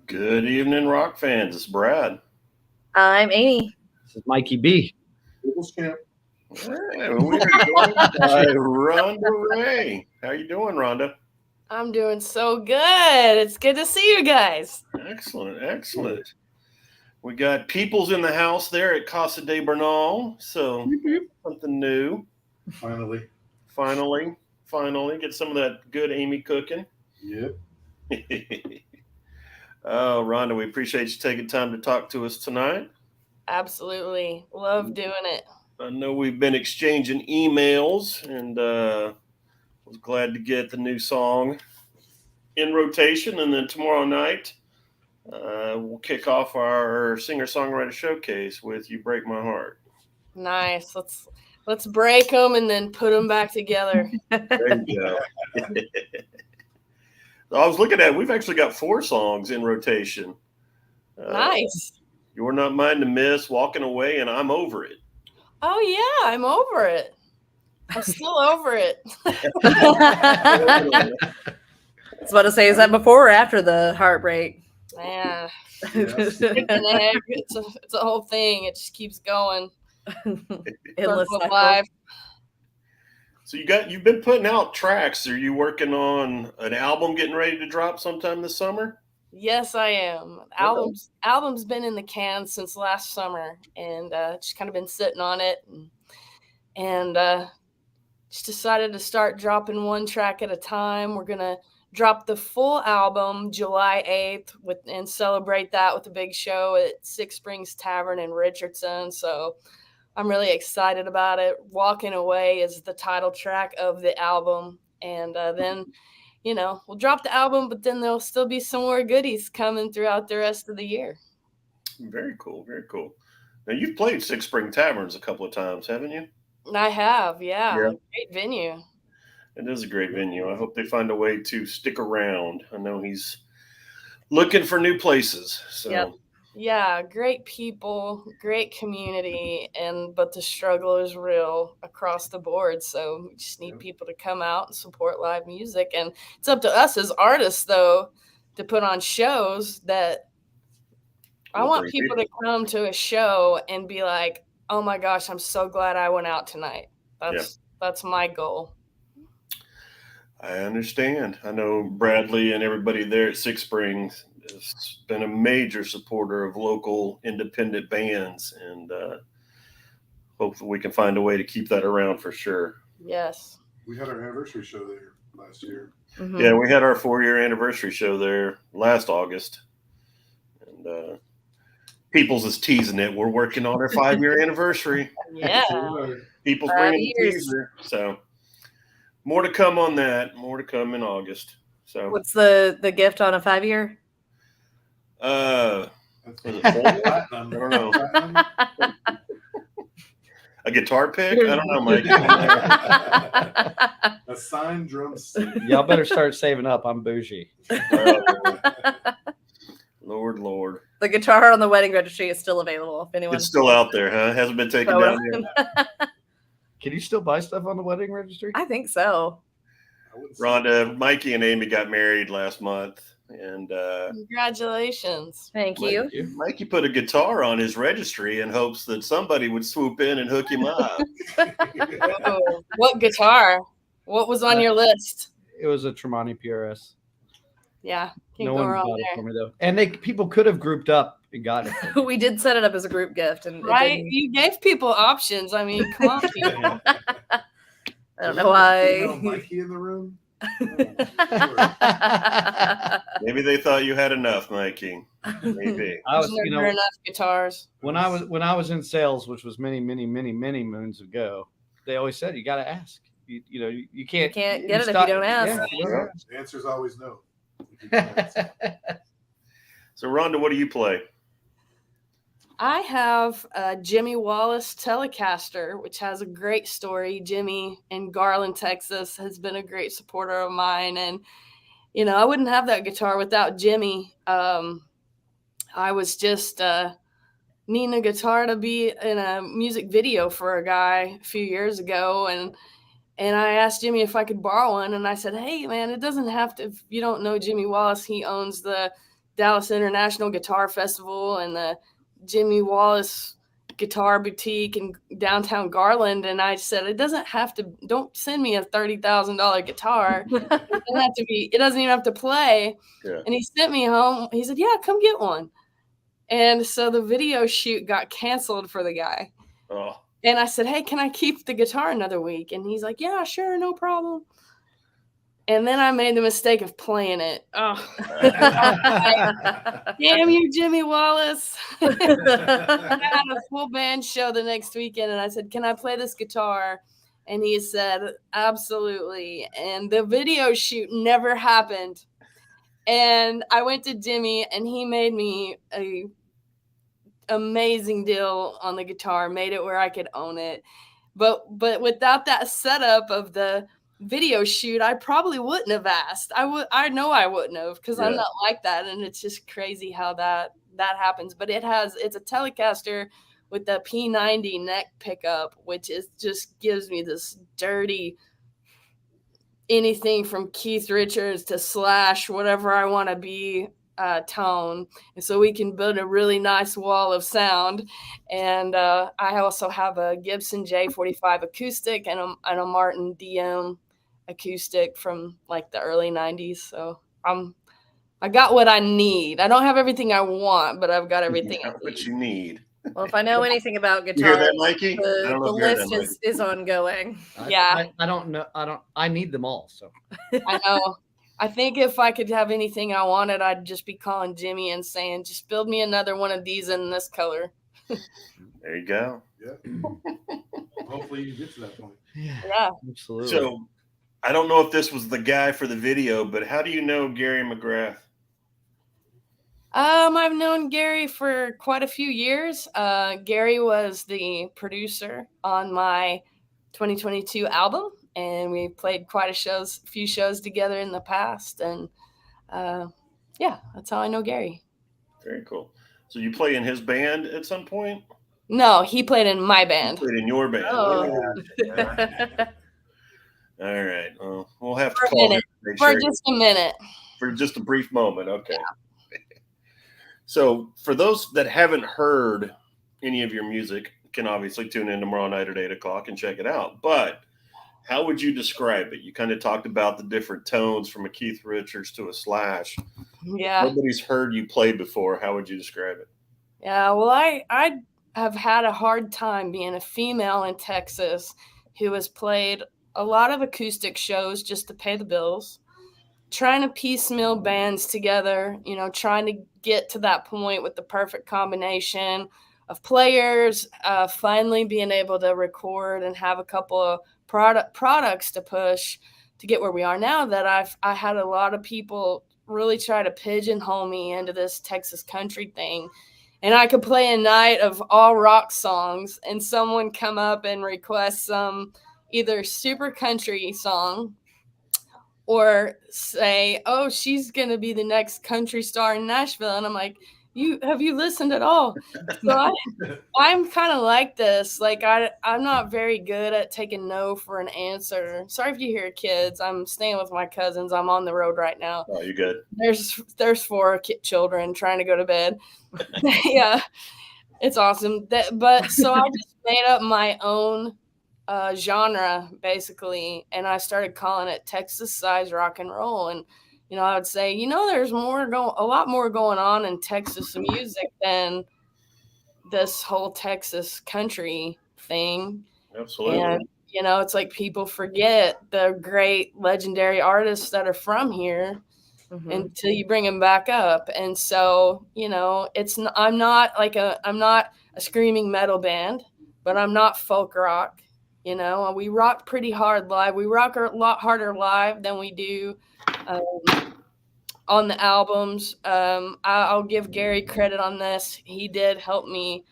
Good evening, rock fans. It's Brad. I'm Amy. This is Mikey B. Hey, we are joined by Ronda Ray. How you doing, Rhonda? I'm doing so good. It's good to see you guys. Excellent. We got Peoples in the house there at Casa de Bernal, so something new. Finally. Get some of that good Amy cooking. Yep. Oh, Rhonda, we appreciate you taking time to talk to us tonight. Absolutely. Love doing it. I know we've been exchanging emails, and was glad to get the new song in rotation. And then tomorrow night, we'll kick off our singer-songwriter showcase with "You Break My Heart." Nice. Let's break them and then put them back together. There you go. I was looking at it. We've actually got 4 songs in rotation. Nice. "You're Not Mine to Miss," "Walking Away," and "I'm Over It." Oh, yeah. I'm over it. I'm still over it. I was about to say, is that before or after the heartbreak? Yeah. Yes. It's a whole thing. It just keeps going. Endless Circle of cycle. life. So you've been putting out tracks. Are you working on an album getting ready to drop sometime this summer? Yes, I am. Album's been in the can since last summer, and just kind of been sitting on it, and just decided to start dropping one track at a time. We're gonna drop the full album July 8th and celebrate that with a big show at Six Springs Tavern in Richardson. So I'm really excited about it. "Walking Away" is the title track of the album, and then we'll drop the album, but then there'll still be some more goodies coming throughout the rest of the year. Very cool. Now, you've played Six Spring Taverns a couple of times, haven't you? I have, yeah. Yeah. Great venue. It is a great venue. I hope they find a way to stick around. I know he's looking for new places. So Yep. Yeah, great people, great community, but the struggle is real across the board. So we just need people to come out and support live music. And it's up to us as artists, though, to put on shows that I We'll want bring people to come to a show and be like, "Oh my gosh, I'm so glad I went out tonight." That's my goal. I understand. I know Bradley and everybody there at Six Springs has been a major supporter of local independent bands, and hopefully we can find a way to keep that around for sure. Yes. We had our anniversary show there last year. Mhm. Yeah, we had our 4-year anniversary show there last August, and Peoples is teasing it. We're working on our 5-year anniversary. Yeah. People's 5 bringing the years. teaser, so more to come on that. More to come in August. So What's the gift on a 5-year? was it Platinum. I don't know. Platinum. A guitar pick? I don't know, Mike. A signed drum set. Y'all better start saving up. I'm bougie. Lord. The guitar on the wedding registry is still available if anyone. It's still out there, huh? It hasn't been taken down yet. Can you still buy stuff on the wedding registry? I think so. I wouldn't say Rhonda, Mikey, and Amy got married last month, and Congratulations. Thank you. Mikey put a guitar on his registry in hopes that somebody would swoop in and hook him up. Oh, what guitar? What was on your list? It was a Tremonti PRS. Yeah, can't No go one wrong bought it there. for me though, and people could have grouped up and got it. We did set it up as a group gift, and it Right? didn't- You gave people options. I mean, come on, people. I don't know female why. Mikey in the room. Maybe they thought you had enough, Mikey. Maybe. I was, There's never enough guitars. when I was in sales, which was many moons ago, they always said you got to ask. You can't can't get it if you don't ask. Yeah, you don't The answer's always no. ask. So, Rhonda, what do you play? I have a Jimmy Wallace Telecaster, which has a great story. Jimmy in Garland, Texas, has been a great supporter of mine. And, I wouldn't have that guitar without Jimmy. I was just needing a guitar to be in a music video for a guy a few years ago. And I asked Jimmy if I could borrow one. And I said, hey, man, it doesn't have to. If you don't know Jimmy Wallace, he owns the Dallas International Guitar Festival and the Jimmy Wallace Guitar Boutique in downtown Garland. And I said, don't send me a $30,000 guitar. It doesn't even have to play. Yeah. And he sent me home. He said, yeah, come get one. And so the video shoot got canceled for the guy. Oh. And I said, hey, can I keep the guitar another week? And he's like, yeah, sure, no problem. And then I made the mistake of playing it. Oh, damn you, Jimmy Wallace. I had a full band show the next weekend, and I said, can I play this guitar? And he said, absolutely. And the video shoot never happened. And I went to Jimmy, and he made me a amazing deal on the guitar, made it where I could own it. But without that setup of the video shoot, I probably wouldn't have asked. I know I wouldn't have, because I'm not like that. And it's just crazy how that happens. But it's a Telecaster with the P90 neck pickup, which just gives me this dirty anything from Keith Richards to Slash, whatever I want to be, tone. And so we can build a really nice wall of sound. And I also have a Gibson J45 acoustic and a Martin DM acoustic from like the early 90s. So I got what I need. I don't have everything I want, but I've got everything I need. What you need. Well, if I know anything about You guitar, hear that, Mikey? the list is ongoing. I don't know. I need them all. So I know. I think if I could have anything I wanted, I'd just be calling Jimmy and saying, just build me another one of these in this color. There you go. Yeah. Hopefully you get to that point. Yeah. Absolutely. So I don't know if this was the guy for the video, but how do you know Gary McGrath? I've known Gary for quite a few years. Gary was the producer on my 2022 album, and we played quite a few shows together in the past. And yeah, that's how I know Gary. Very cool. So you play in his band at some point? No, he played in my band. He played in your band. Oh. All right. Well, we'll have to For a call him minute. to make For sure just a minute. for just a brief moment. Okay. So for those that haven't heard any of your music, can obviously tune in tomorrow night at 8:00 and check it out. But how would you describe it? You kind of talked about the different tones from a Keith Richards to a Slash. Yeah. Nobody's heard you play before. How would you describe it? Yeah, well, I have had a hard time being a female in Texas who has played a lot of acoustic shows just to pay the bills, trying to piecemeal bands together, trying to get to that point with the perfect combination of players, finally being able to record and have a couple of products to push to get where we are now. That I had a lot of people really try to pigeonhole me into this Texas country thing. And I could play a night of all rock songs and someone come up and request some either super country song or say, oh, she's going to be the next country star in Nashville. And I'm like, have you listened at all? So I'm kind of like this. Like I'm not very good at taking no for an answer. Sorry if you hear kids. I'm staying with my cousins. I'm on the road right now. Oh, you good? There's 4 children trying to go to bed. Yeah, it's awesome. But so I just made up my own genre basically, and I started calling it Texas size rock and roll. And I would say, there's a lot more going on in Texas music than this whole Texas country thing. Absolutely. And it's like people forget the great legendary artists that are from here until you bring them back up. And so, I'm not a screaming metal band, but I'm not folk rock. We rock pretty hard live. We rock a lot harder live than we do on the albums. I'll give Gary credit on this. He did help me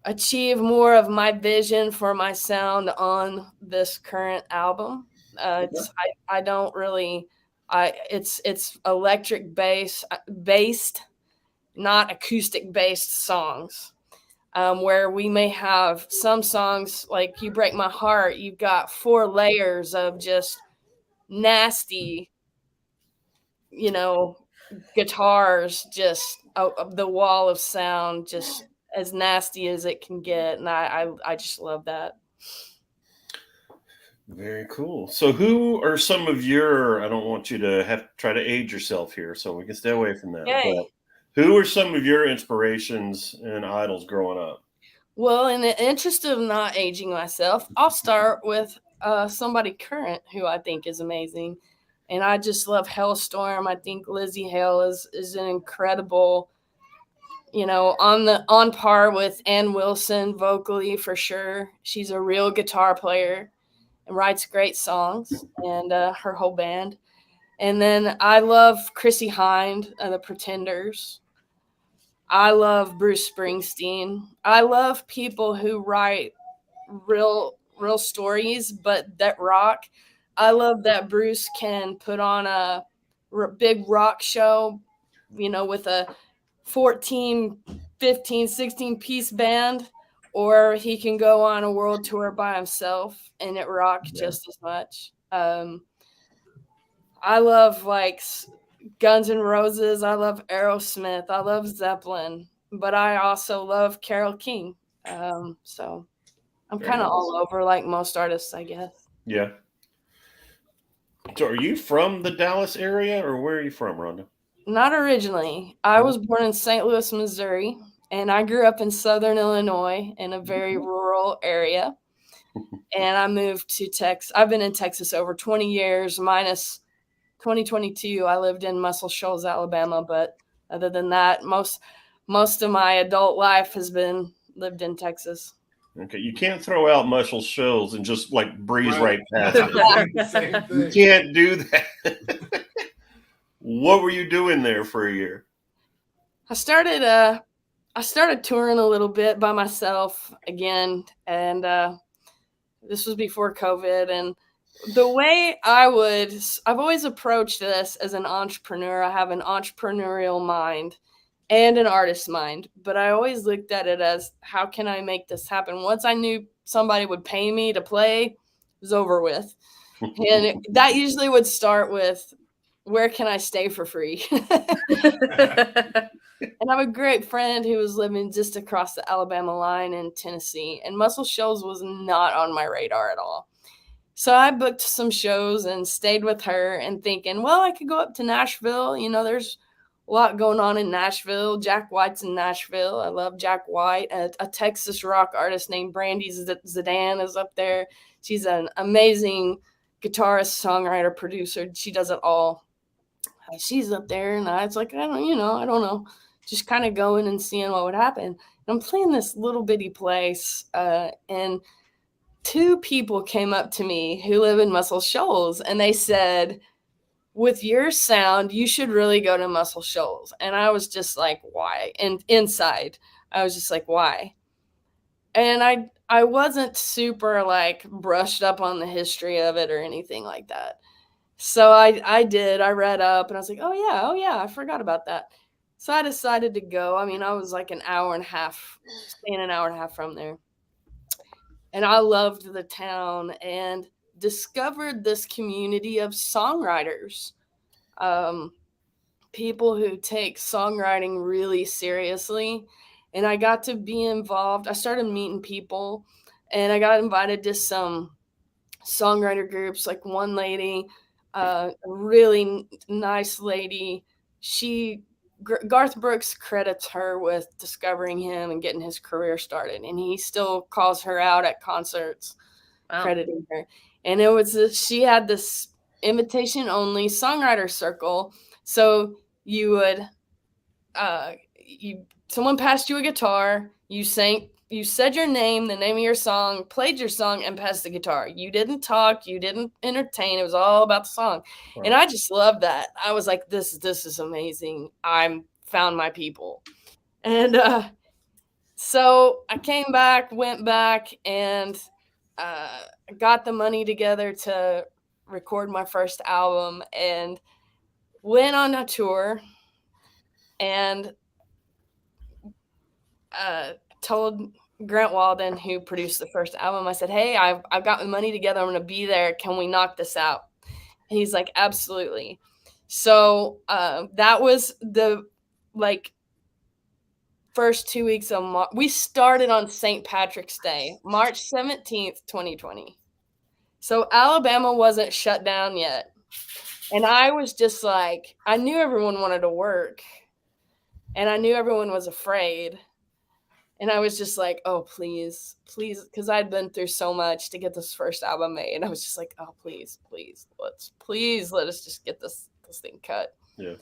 achieve more of my vision for my sound on this current album. It's electric based, not acoustic based songs. Where we may have some songs like You Break My Heart, you've got 4 layers of just nasty, guitars, just the wall of sound, just as nasty as it can get, and I just love that. Very cool. So, who are some of your? I don't want you to have to try to age yourself here, so we can stay away from that. Yay. But who are some of your inspirations and idols growing up? Well, in the interest of not aging myself, I'll start with somebody current who I think is amazing, and I just love Hellstorm. I think Lizzie Hale is an incredible, on par with Ann Wilson vocally for sure. She's a real guitar player and writes great songs, and her whole band. And then I love Chrissy Hind and the Pretenders. I love Bruce Springsteen. I love people who write real stories, but that rock. I love that Bruce can put on a big rock show, with a 14, 15, 16 piece band, or he can go on a world tour by himself and it rock just as much. I love like Guns N' Roses. I love Aerosmith. I love Zeppelin, but I also love Carole King. So I'm kind of all over like most artists, I guess. Yeah. So, are you from the Dallas area, or where are you from, Rhonda? Not originally. I was born in St. Louis, Missouri, and I grew up in Southern Illinois in a very rural area. And I moved to Texas. I've been in Texas over 20 years, minus 2022. I lived in Muscle Shoals, Alabama, but other than that, most of my adult life has been lived in Texas. Okay, you can't throw out Muscle Shoals and just like breeze right past it. The same You thing. can't do that. What were you doing there for a year? I started touring a little bit by myself again, and this was before COVID. And the way I've always approached this as an entrepreneur. I have an entrepreneurial mind and an artist mind, but I always looked at it as, how can I make this happen? Once I knew somebody would pay me to play, it was over with. And that usually would start with, where can I stay for free? And I have a great friend who was living just across the Alabama line in Tennessee, and Muscle Shoals was not on my radar at all. So I booked some shows and stayed with her and thinking, well, I could go up to Nashville. There's a lot going on in Nashville. Jack White's in Nashville. I love Jack White. A Texas rock artist named Brandy Zidane is up there. She's an amazing guitarist, songwriter, producer. She does it all. She's up there, and I was like, I don't know. Just kind of going and seeing what would happen. And I'm playing this little bitty place, and two people came up to me who live in Muscle Shoals, and they said, with your sound, you should really go to Muscle Shoals. And I was just like, why? And inside, I was just like, why? And I wasn't super like brushed up on the history of it or anything like that. So I read up, and I was like, oh yeah, I forgot about that. So I decided to go. I mean, I was like staying an hour and a half from there. And I loved the town and discovered this community of songwriters, people who take songwriting really seriously. And I got to be involved. I started meeting people, and I got invited to some songwriter groups, like one lady, a really nice lady. Garth Brooks credits her with discovering him and getting his career started, and he still calls her out at concerts, crediting her. And she had this invitation only songwriter circle. So you would, someone passed you a guitar, you said your name, the name of your song, played your song, and passed the guitar. You didn't talk, you didn't entertain. It was all about the song. Wow. And I just loved that. I was like, this is amazing. I found my people. And so I went back, and got the money together to record my first album, and went on a tour, and told Grant Walden, who produced the first album, I said, hey, I've got the money together. I'm going to be there. Can we knock this out? And he's like, absolutely. So that was the like first 2 weeks of March. We started on St. Patrick's Day, March 17th, 2020. So Alabama wasn't shut down yet. And I was just like, I knew everyone wanted to work, and I knew everyone was afraid. And I was just like, oh, please, please, because I'd been through so much to get this first album made. And I was just like, oh, please, please, let us just get this thing cut. Yeah.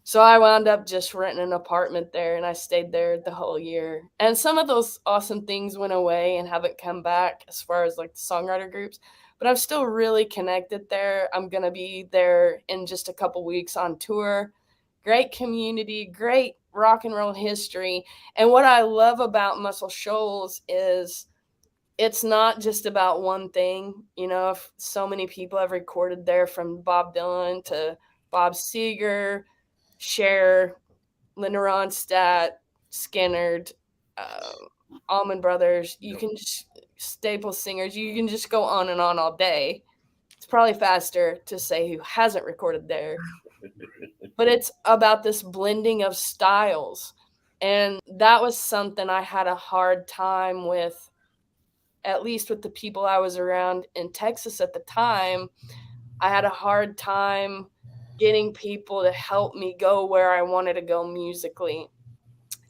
So I wound up just renting an apartment there, and I stayed there the whole year. And some of those awesome things went away and haven't come back as far as like the songwriter groups, but I'm still really connected there. I'm going to be there in just a couple weeks on tour. Great community, great rock and roll history. And what I love about Muscle Shoals is it's not just about one thing. You know, if so many people have recorded there, from Bob Dylan to Bob Seger, Cher, Linda Ronstadt, Skinnerd, Allman Brothers. You can just staple singers. You can just go on and on all day. It's probably faster to say who hasn't recorded there. But it's about this blending of styles. And that was something I had a hard time with, at least with the people I was around in Texas at the time. I had a hard time getting people to help me go where I wanted to go musically.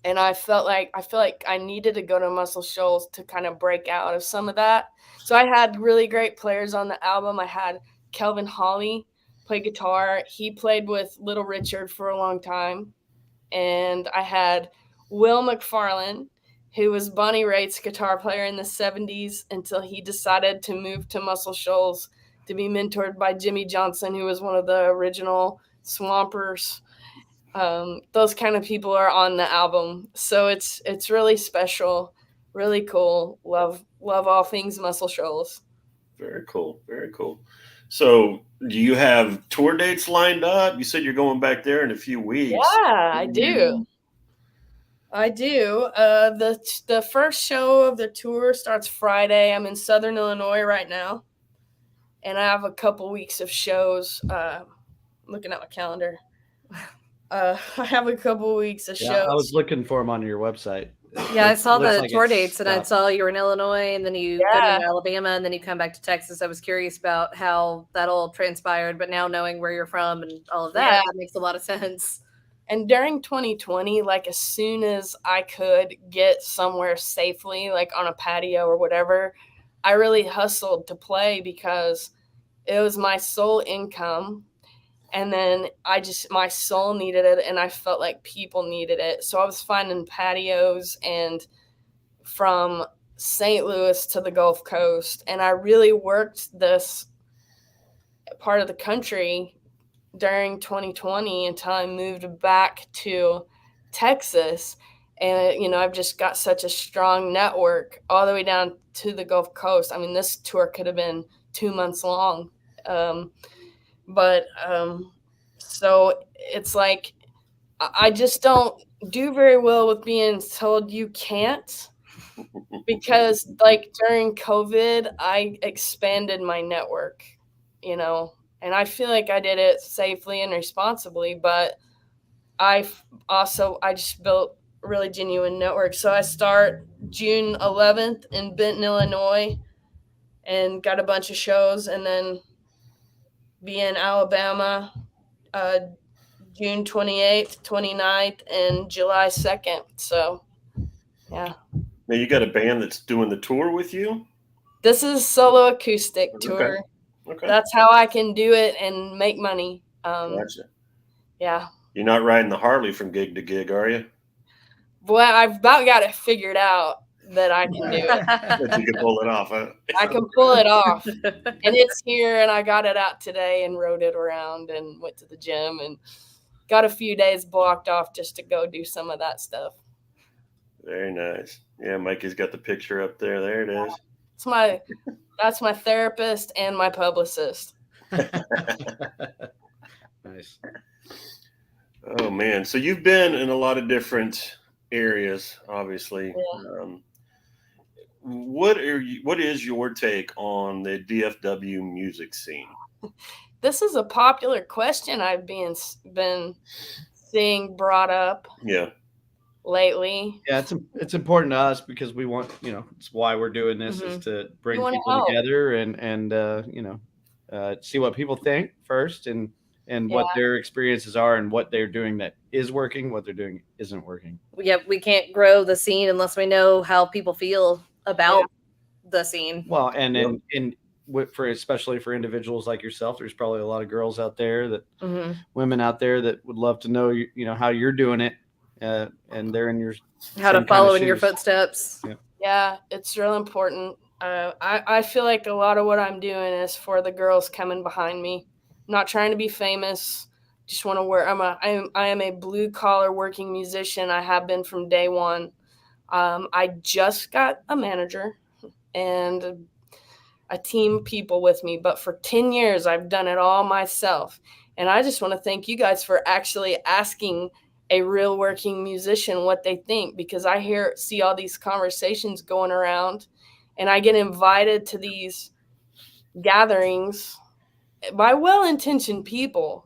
And I feel like I needed to go to Muscle Shoals to kind of break out of some of that. So I had really great players on the album. I had Kelvin Hawley play guitar. He played with Little Richard for a long time. And I had Will McFarlane, who was Bonnie Raitt's guitar player in the 70s until he decided to move to Muscle Shoals to be mentored by Jimmy Johnson, who was one of the original Swampers. Those kind of people are on the album. So it's really special, really cool. Love all things Muscle Shoals. Very cool. Very cool. So do you have tour dates lined up? You said you're going back there in a few weeks. Yeah, I do. The first show of the tour starts Friday. I'm in Southern Illinois right now, and I have a couple weeks of shows. Looking at my calendar. I have a couple weeks of shows. I was looking for them on your website. Yeah, I saw Looks the like tour it's dates, and I stopped. saw you were in Illinois, and then you go to Alabama, and then you come back to Texas. I was curious about how that all transpired, but now knowing where you're from and all of that, that makes a lot of sense. And during 2020, like as soon as I could get somewhere safely, like on a patio or whatever, I really hustled to play because it was my sole income. And then my soul needed it, and I felt like people needed it. So I was finding patios and from St. Louis to the Gulf Coast. And I really worked this part of the country during 2020 until I moved back to Texas. And, you know, I've just got such a strong network all the way down to the Gulf Coast. I mean, this tour could have been 2 months long. So it's like, I just don't do very well with being told you can't, because like during COVID, I expanded my network, you know, and I feel like I did it safely and responsibly, but I just built a really genuine network. So I start June 11th in Benton, Illinois, and got a bunch of shows, and then be in Alabama June 28th, 29th, and July 2nd. So, yeah. Now you got a band that's doing the tour with you? This is solo acoustic tour. Okay. That's how I can do it and make money. Gotcha. Yeah. You're not riding the Harley from gig to gig, are you? Boy, I've about got it figured out that I can do it. That you can pull it off, huh? I can pull it off. And it's here, and I got it out today and rode it around and went to the gym and got a few days blocked off just to go do some of that stuff. Very nice. Yeah, Mikey's got the picture up there. There it is. That's my therapist and my publicist. Nice. Oh man, so you've been in a lot of different areas, obviously. Yeah. What is your take on the DFW music scene? this is a popular question I've been seeing brought up Yeah. lately. Yeah, it's important to us because we want, it's why we're doing this is to bring wanna people help. together and see what people think first and what their experiences are and what they're doing that is working, what they're doing isn't working. Yeah, we can't grow the scene unless we know how people feel about the scene. Well, and for especially for individuals like yourself, there's probably a lot of girls out there that women out there that would love to know how you're doing it, and they're in your how to follow in your footsteps. Yeah, it's real important. I feel like a lot of what I'm doing is for the girls coming behind me. I'm not trying to be famous. Just want to work. I am a blue collar working musician. I have been from day one. I just got a manager and a team of people with me, but for 10 years I've done it all myself. And I just want to thank you guys for actually asking a real working musician what they think, because I see all these conversations going around and I get invited to these gatherings by well-intentioned people.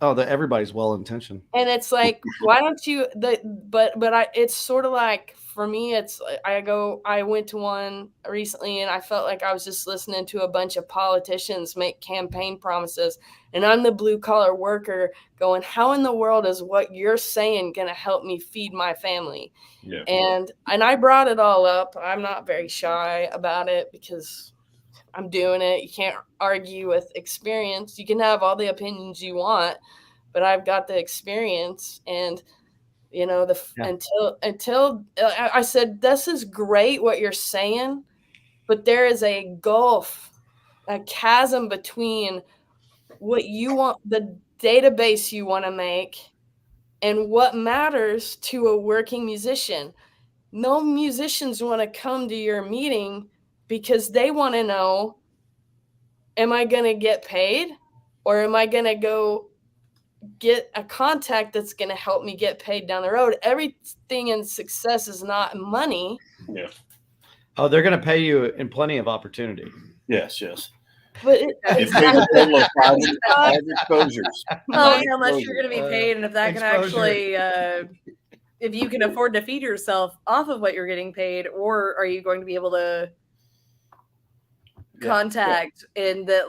Oh, everybody's well-intentioned. And it's like, why don't you, it's sort of like, for me, it's, I went to one recently and I felt like I was just listening to a bunch of politicians make campaign promises. And I'm the blue collar worker going, how in the world is what you're saying going to help me feed my family? Yeah. And I brought it all up. I'm not very shy about it because I'm doing it. You can't argue with experience. You can have all the opinions you want, but I've got the experience. And until I said, this is great what you're saying, but there is a gulf, a chasm between what you want, the database you want to make, and what matters to a working musician. No musicians want to come to your meeting because they want to know, am I going to get paid, or am I going to go get a contact that's going to help me get paid down the road? Everything in success is not money. Yeah. Oh, they're going to pay you in plenty of opportunity. Yes. But It pays a bill of private exposures. Oh, how much you're going to be paid, and if that can actually, if you can afford to feed yourself off of what you're getting paid, or are you going to be able to contact in the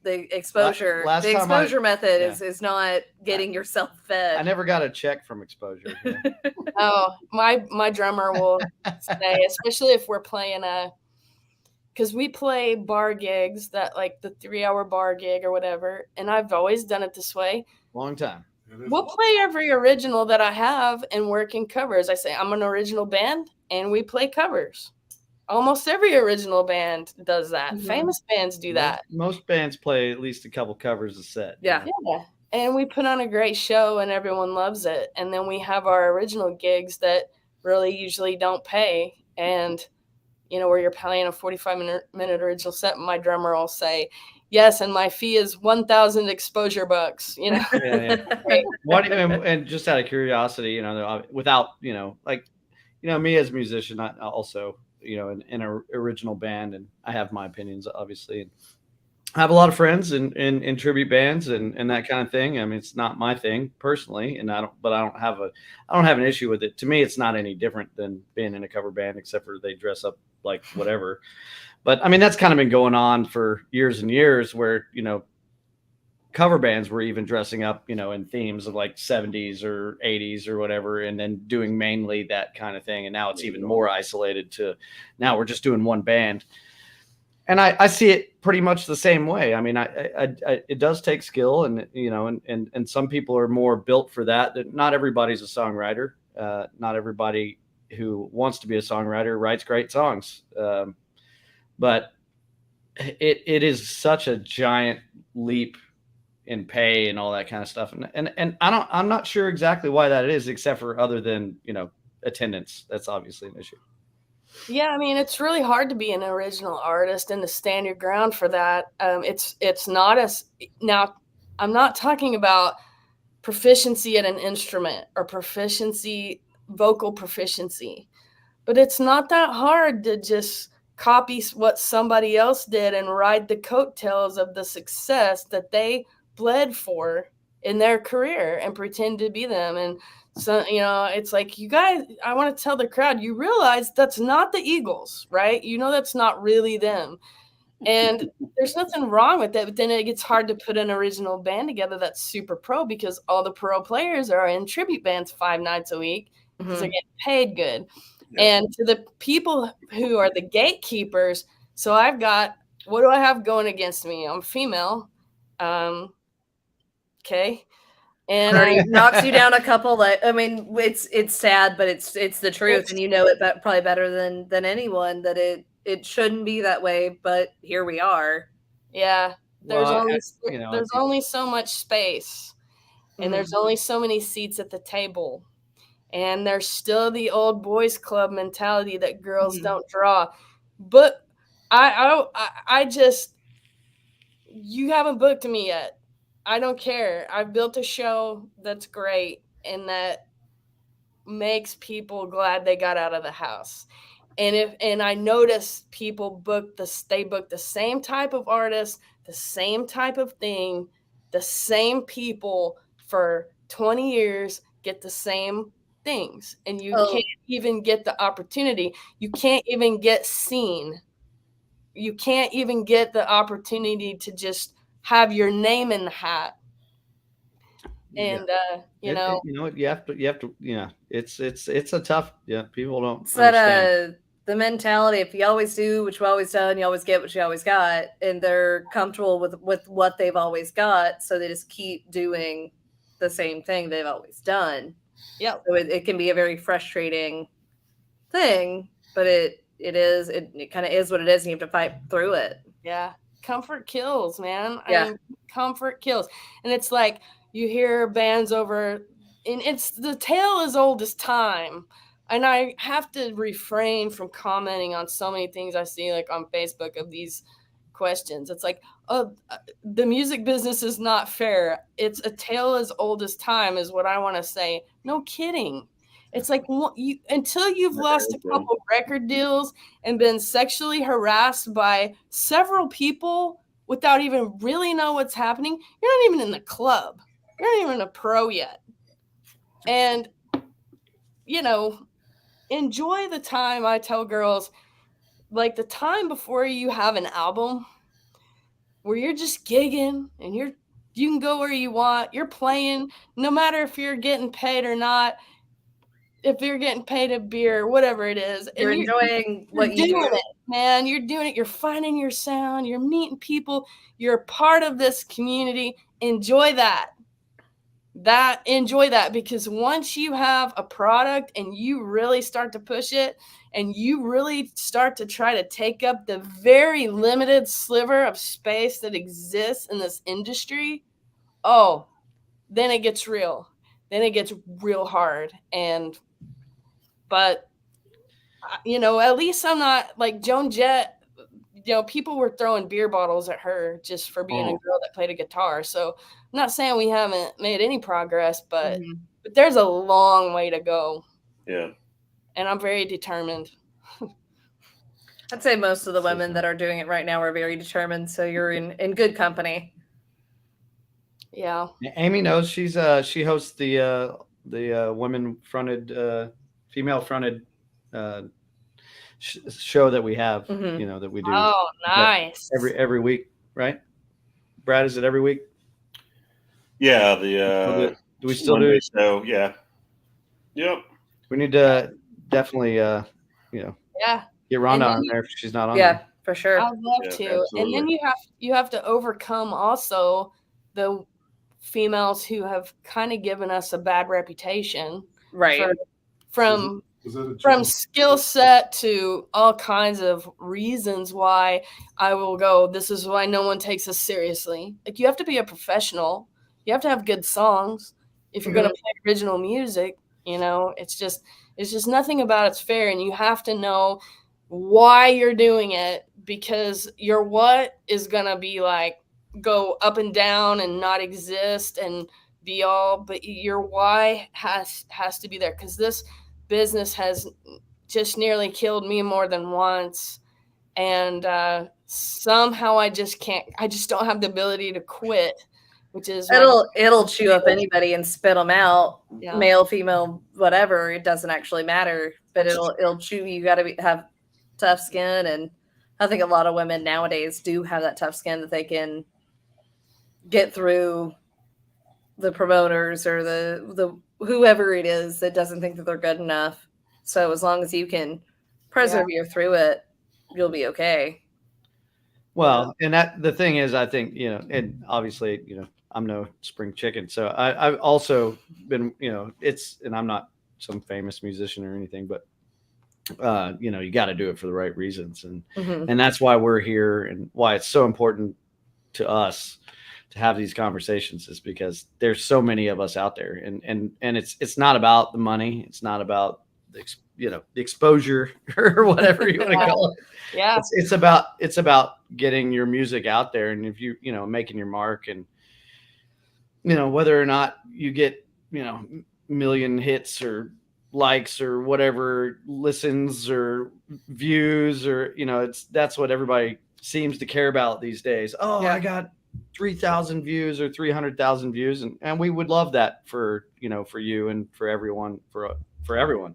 the exposure? The exposure method is not getting yourself fed. I never got a check from exposure. Oh, my drummer will say, especially if we're playing because we play bar gigs, that like the 3-hour bar gig or whatever, and I've always done it this way. Long time. We'll play every original that I have and work in covers. I say I'm an original band and we play covers. Almost every original band does that. Mm-hmm. Famous bands do that. Most bands play at least a couple covers a set. Yeah. And we put on a great show and everyone loves it. And then we have our original gigs that really usually don't pay. And, where you're playing a 45-minute original set, my drummer will say, yes, and my fee is 1,000 exposure bucks, Yeah. And just out of curiosity, without, me as a musician, I also, in an original band, and I have my opinions, obviously. And I have a lot of friends in tribute bands and that kind of thing. I mean, it's not my thing personally, and I don't have an issue with it. To me, it's not any different than being in a cover band, except for they dress up like whatever. But I mean, that's kind of been going on for years and years, where cover bands were even dressing up, in themes of like 70s or 80s or whatever, and then doing mainly that kind of thing. And now it's even more isolated to now we're just doing one band. And I see it pretty much the same way. I mean, it does take skill, and and some people are more built for that. Not everybody's a songwriter. Not everybody who wants to be a songwriter writes great songs. But it is such a giant leap in pay and all that kind of stuff. And I'm not sure exactly why that is, except for other than, attendance. That's obviously an issue. Yeah, I mean, it's really hard to be an original artist and to stand your ground for that. It's not as now. I'm not talking about proficiency at an instrument or vocal proficiency, but it's not that hard to just copy what somebody else did and ride the coattails of the success that they bled for in their career and pretend to be them. And so, you know, it's like, you guys, I want to tell the crowd, you realize that's not the Eagles, right? You know, that's not really them. And there's nothing wrong with that. But then it gets hard to put an original band together that's super pro, because all the pro players are in tribute bands 5 nights a week because they're getting paid good. Yeah. And to the people who are the gatekeepers, so I've got, what do I have going against me? I'm female. Okay. And already knocks you down a couple. Like, I mean, it's sad, but it's the truth, and you know it probably better than anyone that it shouldn't be that way. But here we are. Yeah, there's Well, only you know, there's only so much space, and there's only so many seats at the table, and there's still the old boys club mentality that girls don't draw. But I just, you haven't booked me yet. I don't care. I've built a show that's great and that makes people glad they got out of the house. And I notice people book the same type of artist, the same type of thing, the same people for 20 years get the same things, and you can't even get the opportunity. You can't even get seen. You can't even get the opportunity to just have your name in the hat. And you know you have to it's a tough, people don't It's understand. that the mentality, if you always do what you always done, you always get what you always got, and they're comfortable with what they've always got, so they just keep doing the same thing they've always done. Yeah. So it can be a very frustrating thing, but it kind of is what it is, and you have to fight through it. Yeah. Comfort kills, man. Yeah. I mean, comfort kills. And it's like, you hear bands over, and it's the tale as old as time. And I have to refrain from commenting on so many things I see, like on Facebook, of these questions. It's like, oh, the music business is not fair. It's a tale as old as time, is what I want to say. No kidding. It's like, until you've lost a couple record deals and been sexually harassed by several people without even really know what's happening, you're not even in the club. You're not even a pro yet. And, you know, enjoy the time. I tell girls, like, the time before you have an album where you're just gigging and you can go where you want. You're playing, no matter if you're getting paid or not. If you're getting paid a beer, whatever it is, You're enjoying what you doing do. it, man. You're doing it. You're finding your sound. You're meeting people. You're a part of this community. Enjoy that. Enjoy that, because once you have a product and you really start to push it and you really start to try to take up the very limited sliver of space that exists in this industry, then it gets real. Then it gets real hard. But, you know, at least I'm not like Joan Jett. You know, people were throwing beer bottles at her just for being a girl that played a guitar. So I'm not saying we haven't made any progress, but there's a long way to go. Yeah. And I'm very determined. I'd say most of the women that are doing it right now are very determined, so you're in good company. Yeah. Amy knows. She hosts the women fronted, female fronted show that we have, you know, that we do. Oh, nice. Every week, right? Brad, is it every week? Yeah, do we still Monday do it? show, yeah. Yep. We need to definitely Yeah. get Ronda on there if she's not on Yeah, there. for sure. I'd love to. And then you have to overcome also the females who have kind of given us a bad reputation. Right. From skill set to all kinds of reasons why I will go, this is why no one takes us seriously. Like, you have to be a professional. You have to have good songs. If you're going to play original music, you know, it's just nothing about it's fair. And you have to know why you're doing it, because your what is going to be like, go up and down and not exist and be all, but your why has to be there, because this business has just nearly killed me more than once. And somehow I just don't have the ability to quit, which is it'll chew up anybody and spit them out. Yeah. Male, female, whatever. It doesn't actually matter, but it'll chew. You got to have tough skin, and I think a lot of women nowadays do have that tough skin that they can get through the promoters or the whoever it is that doesn't think that they're good enough. So as long as you can persevere through it, you'll be okay. Well, and that the thing is, I think, and obviously, I'm no spring chicken. So I've also been, and I'm not some famous musician or anything, but you got to do it for the right reasons. And that's why we're here, and why it's so important to us to have these conversations, is because there's so many of us out there, and it's not about the money. It's not about the exposure or whatever you want to call it. Yeah. It's about getting your music out there. And if making your mark, and, whether or not you get, million hits or likes or whatever, listens or views, or, that's what everybody seems to care about these days. Oh, yeah. I got 3,000 views or 300,000 views. And we would love that for you and for everyone, for everyone.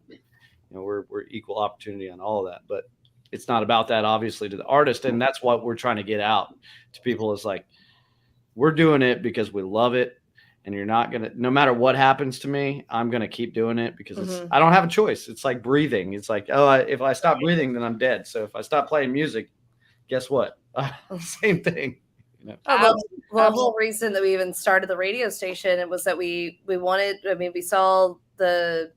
We're equal opportunity on all of that, but it's not about that, obviously, to the artist. And that's what we're trying to get out to people, is like, we're doing it because we love it. And you're not going to, no matter what happens to me, I'm going to keep doing it because I don't have a choice. It's like breathing. It's like, if I stop breathing, then I'm dead. So if I stop playing music, guess what? Same thing. The whole reason that we even started the radio station, it was that we saw the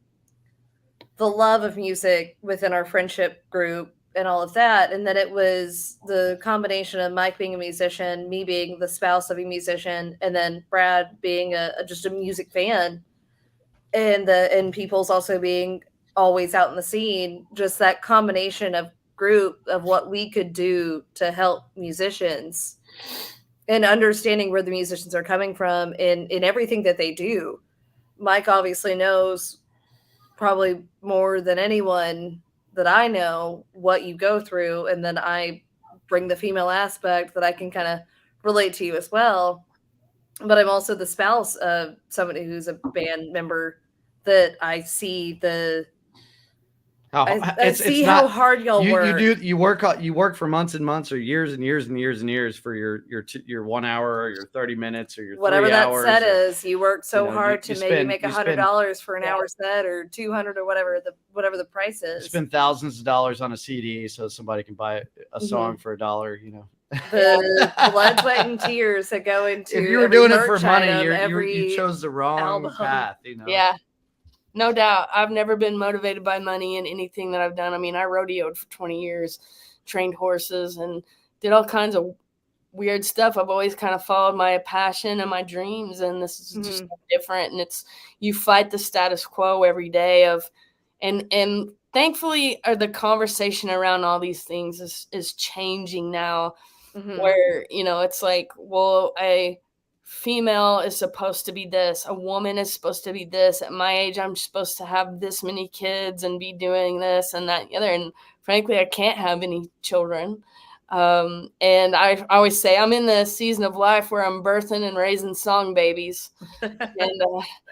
love of music within our friendship group and all of that. And then it was the combination of Mike being a musician, me being the spouse of a musician, and then Brad being just a music fan, and people's also being always out in the scene. Just that combination of group of what we could do to help musicians, and understanding where the musicians are coming from in everything that they do. Mike obviously knows, probably more than anyone that I know, what you go through. And then I bring the female aspect that I can kind of relate to you as well. But I'm also the spouse of somebody who's a band member, that I see I see how hard y'all work. You work for months and months, or years and years and years and years for your 1 hour or your 30 minutes or your whatever 3 that hours. set is. You work so hard to maybe make $100 for an hour set, or $200, or whatever the price is. Spend thousands of dollars on a CD so somebody can buy a song for $1. The blood, sweat, and tears that go into. If you were doing it for money, you chose the wrong path. Yeah. No doubt. I've never been motivated by money in anything that I've done. I mean, I rodeoed for 20 years, trained horses, and did all kinds of weird stuff. I've always kind of followed my passion and my dreams, and this is just different. And you fight the status quo every day and thankfully the conversation around all these things is changing now, where, it's like, well, a female is supposed to be this, a woman is supposed to be this. At my age, I'm supposed to have this many kids and be doing this and that and the other. And frankly, I can't have any children. And I always say I'm in the season of life where I'm birthing and raising song babies. And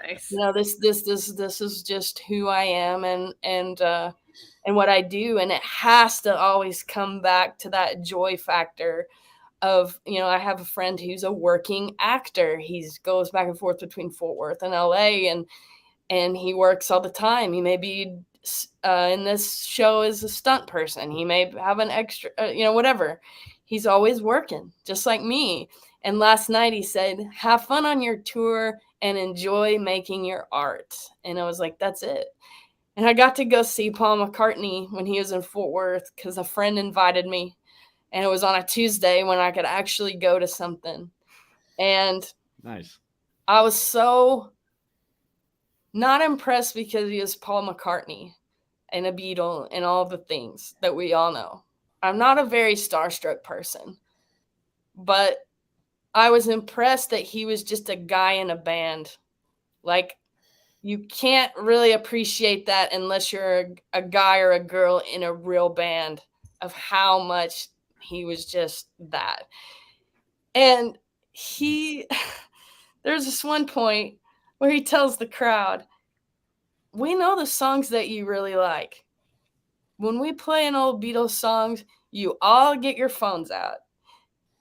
nice. This is just who I am and what I do. And it has to always come back to that joy factor of, I have a friend who's a working actor. He goes back and forth between Fort Worth and LA, and he works all the time. He may be in this show as a stunt person. He may have an extra, whatever. He's always working, just like me. And last night he said, have fun on your tour and enjoy making your art. And I was like, that's it. And I got to go see Paul McCartney when he was in Fort Worth because a friend invited me. And it was on a Tuesday when I could actually go to something. And nice. I was so not impressed because he was Paul McCartney and a Beatle and all the things that we all know. I'm not a very starstruck person, but I was impressed that he was just a guy in a band. Like, you can't really appreciate that unless you're a guy or a girl in a real band. of how much he was just that. And there's this one point where he tells the crowd, we know the songs that you really like. When we play an old Beatles songs, you all get your phones out.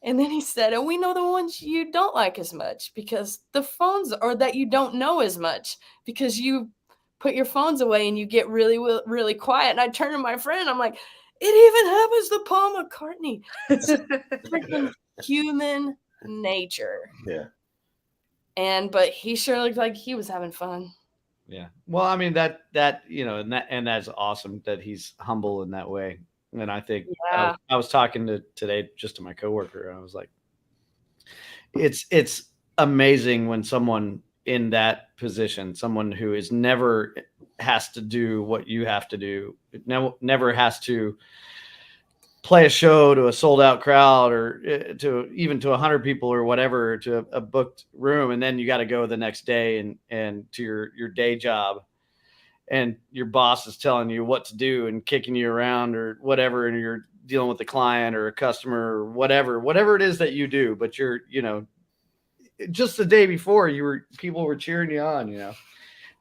And then he said, and we know the ones you don't like as much because the phones, or that you don't know as much because you put your phones away and you get really, really quiet. And I turn to my friend, I'm like, it even happens to Paul McCartney. It's freaking human nature. Yeah. But he sure looked like he was having fun. Yeah. Well, I mean that you know, and that's awesome that he's humble in that way. And I think I was talking today just to my coworker. And I was like, it's amazing when someone in that position, someone who is never has to do what you have to do, never has to play a show to a sold out crowd or to even to 100 people or whatever, to a booked room. And then you got to go the next day and to your day job, and your boss is telling you what to do and kicking you around or whatever. And you're dealing with a client or a customer or whatever it is that you do. But you're, you know, just the day before people were cheering you on, you know,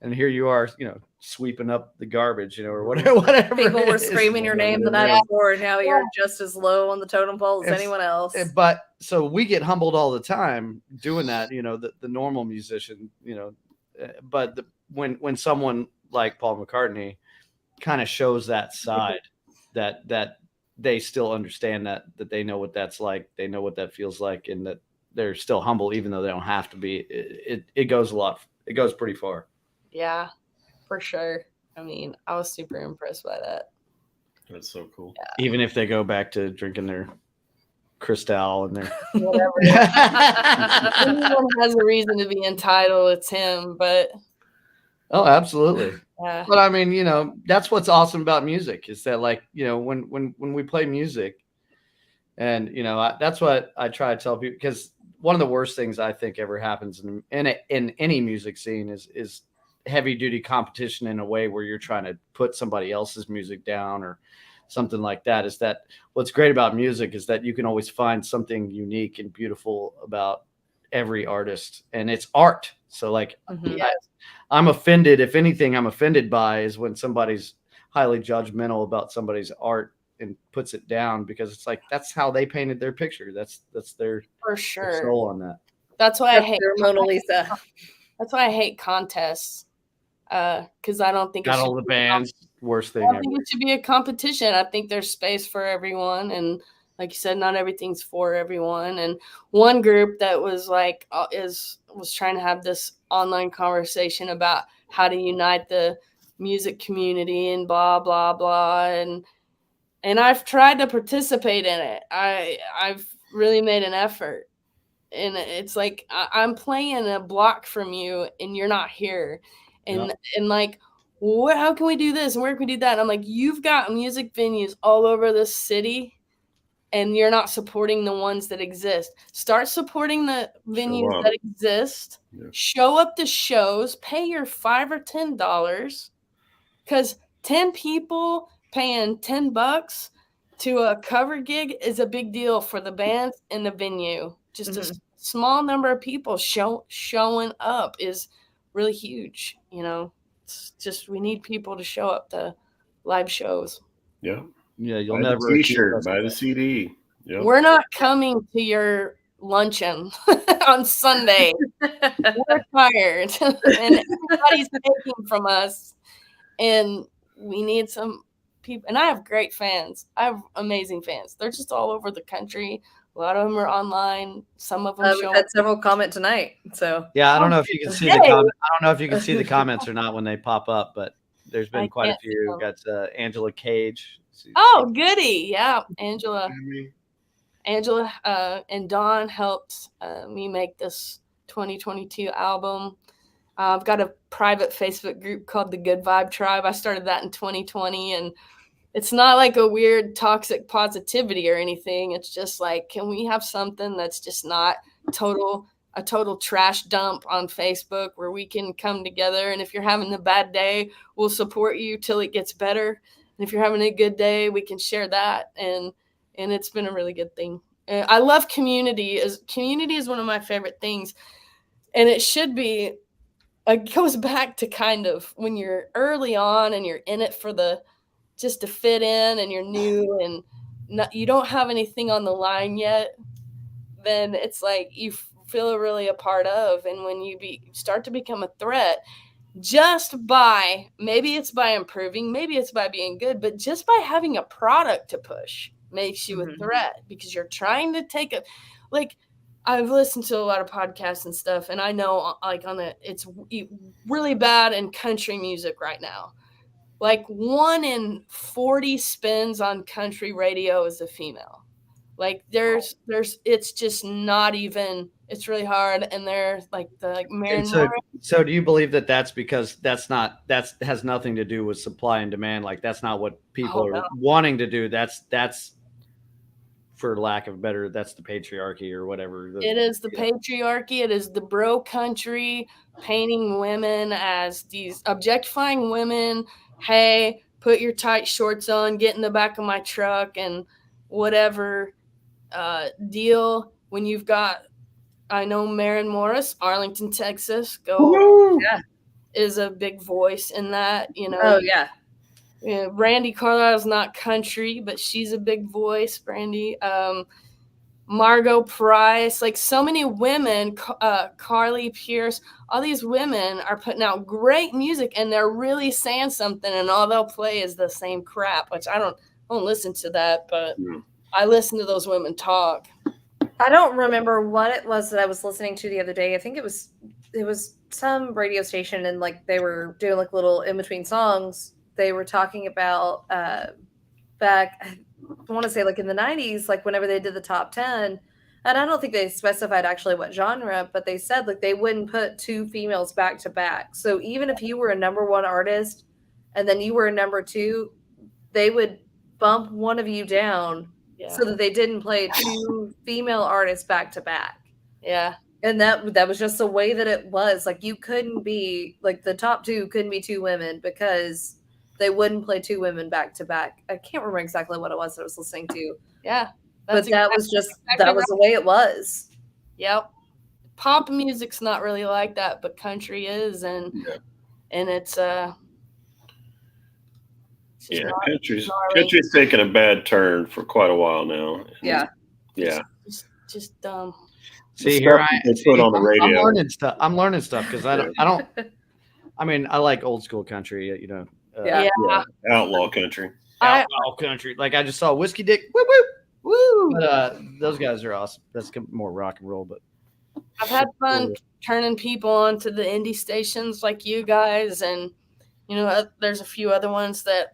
and here you are, you know, sweeping up the garbage, you know, or whatever. People were screaming your name the night before, and now you're just as low on the totem pole as anyone else. But so we get humbled all the time doing that, you know, the normal musician, you know, but when someone like Paul McCartney kind of shows that side, that they still understand that they know what that's like, they know what that feels like, and that they're still humble even though they don't have to be. It goes it goes pretty far. Yeah, for sure. I mean, I was super impressed by that. That's so cool. Yeah. Even if they go back to drinking their Cristal and their whatever. Anyone has a reason to be entitled, it's him. But oh, absolutely. Yeah. But I mean, you know, that's what's awesome about music is that, like, you know, when we play music, and you know, that's what I try to tell people, because one of the worst things I think ever happens in any music scene is heavy duty competition in a way where you're trying to put somebody else's music down or something like that. Is that what's great about music is that you can always find something unique and beautiful about every artist, and it's art. So like, I'm offended. If anything, I'm offended by is when somebody's highly judgmental about somebody's art and puts it down, because it's like, that's how they painted their picture. That's their, for sure, their soul on that. That's why I hate Mona Lisa. That's why I hate contests. Because I don't think Battle of the Bands, worst thing ever. I think it should be a competition. I think there's space for everyone, and like you said, not everything's for everyone. And one group that was like was trying to have this online conversation about how to unite the music community and blah blah blah, and I've tried to participate in it. I've really made an effort, and it's like I'm playing a block from you, and you're not here. And like, how can we do this? And where can we do that? And I'm like, you've got music venues all over the city, and you're not supporting the ones that exist. Start supporting the venues that exist. Yeah. Show up to shows. Pay your $5 or $10, because 10 people paying $10 to a cover gig is a big deal for the bands and the venue. Just a small number of people showing up is really huge. You know, it's just, we need people to show up to live shows. Yeah. You'll buy never the t-shirt, buy the CD. Yep. We're not coming to your luncheon on Sunday. We're tired, and everybody's taking from us, and we need some people. And I have great fans. I have amazing fans. They're just all over the country. A lot of them are online. Some of them we've had several comment tonight. So yeah, I don't know if you can see the comment. I don't know if you can see the comments or not when they pop up, but there's been quite a few. We've got Angela Cage. Oh, goody. Yeah, Angela and Dawn helped me make this 2022 album. I've got a private Facebook group called the Good Vibe Tribe. I started that in 2020, and it's not like a weird toxic positivity or anything. It's just like, can we have something that's just not a total trash dump on Facebook, where we can come together, and if you're having a bad day, we'll support you till it gets better. And if you're having a good day, we can share that. And it's been a really good thing. And I love community. Community is one of my favorite things. And it should be, it goes back to kind of when you're early on and you're in it for just to fit in, and you're new and you don't have anything on the line yet, then it's like you feel really a part of. And when you start to become a threat, just by, maybe it's by improving, maybe it's by being good, but just by having a product to push makes you a threat, because you're trying to take like, I've listened to a lot of podcasts and stuff, and I know like it's really bad in country music right now. Like 1 in 40 spins on country radio is a female. Like there's it's just not even, it's really hard. And they're like Maren Morris. So do you believe that that's because that has nothing to do with supply and demand? Like that's not what people are wanting to do. That's for lack of better, that's the patriarchy or whatever. It is the patriarchy. It is the bro country, painting women as these, objectifying women. Hey, put your tight shorts on, get in the back of my truck, and whatever deal. When you've got, I know Maren Morris, Arlington, Texas, is a big voice in that, you know. Oh yeah. Brandy Carlisle's not country, but she's a big voice. Brandy, Margot Price, like so many women, Carly Pierce, all these women are putting out great music, and they're really saying something, and all they'll play is the same crap, which I don't listen to that, but I listen to those women talk. I don't remember what it was that I was listening to the other day. I think it was some radio station, and like they were doing like little in between songs. They were talking about back, I want to say like in the 90s, like whenever they did the top 10, and I don't think they specified actually what genre, but they said like they wouldn't put 2 females back to back. So even if you were a number 1 artist and then you were a number 2, they would bump one of you down so that they didn't play 2 female artists back to back. Yeah. And that was just the way that it was. Like you couldn't be, like the top 2 couldn't be 2 women because they wouldn't play 2 women back to back. I can't remember exactly what it was that I was listening to. Yeah. But that was the way it was. Yep. Pop music's not really like that, but country is, and it's country's taken a bad turn for quite a while now. Yeah. Just dumb. See, here put on the radio. I'm learning stuff because I don't. I mean, I like old school country, you know. Outlaw country. Outlaw country. Like I just saw Whiskey Dick. Woo woo woo. But those guys are awesome. That's more rock and roll. But I've had fun turning people onto the indie stations like you guys, and you know, there's a few other ones that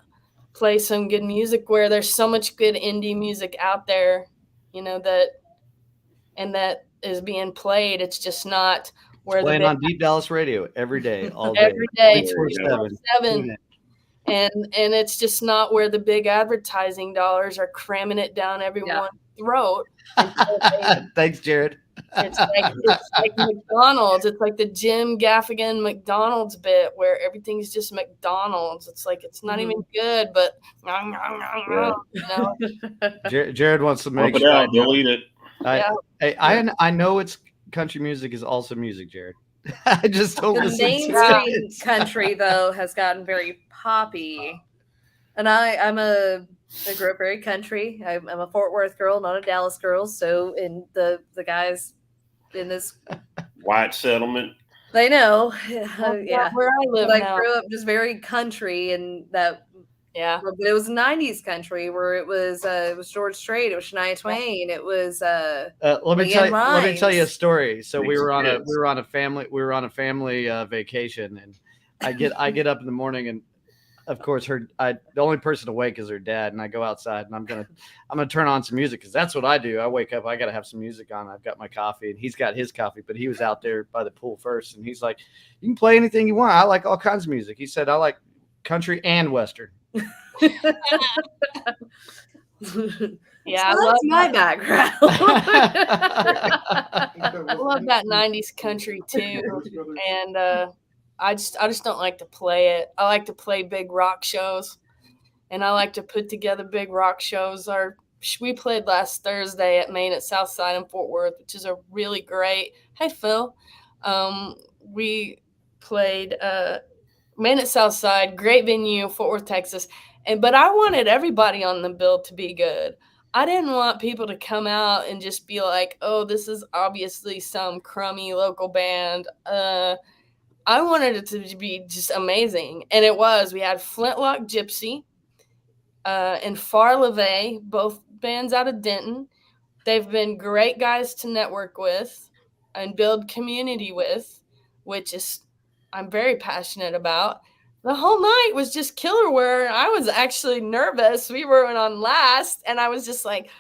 play some good music where there's so much good indie music out there, you know, that is being played. It's just not where playing on Deep Dallas Radio every day, all day, every day, 24/7. And it's just not where the big advertising dollars are cramming it down everyone's throat. Thanks, Jared. It's like McDonald's. It's like the Jim Gaffigan McDonald's bit where everything's just McDonald's. It's like it's not even good, but you know. Jared wants to make sure I delete it. I know it's country music is also music, Jared. I just don't listen to it. Mainstream country though has gotten very poppy, and I grew up very country. I'm a Fort Worth girl, not a Dallas girl. So in the guys in this white settlement, they know, where I live. But I grew up just very country, and that. Yeah, but it was 90s country where it was George Strait, it was Shania Twain, it was let me tell you a story. So we were on a family vacation, and I get up in the morning, and of course the only person awake is her dad, and I go outside and I'm gonna turn on some music because that's what I do. I wake up, I gotta have some music on. I've got my coffee, and he's got his coffee, but he was out there by the pool first, and he's like, "You can play anything you want. I like all kinds of music." He said, "I like country and western." Yeah, so that's my background. I love that 90s country too, and I just don't like to play it. I like to play big rock shows, and I like to put together big rock shows. We played last Thursday at Main at Southside in Fort Worth, which is a really great. Hi, Phil. We played Main at Southside, great venue, Fort Worth, Texas. But I wanted everybody on the bill to be good. I didn't want people to come out and just be like, oh, this is obviously some crummy local band. I wanted it to be just amazing. And it was. We had Flintlock Gypsy and Far LeVay, both bands out of Denton. They've been great guys to network with and build community with, which is I'm very passionate about. The whole night was just killer, where I was actually nervous. We were on last, and I was just like,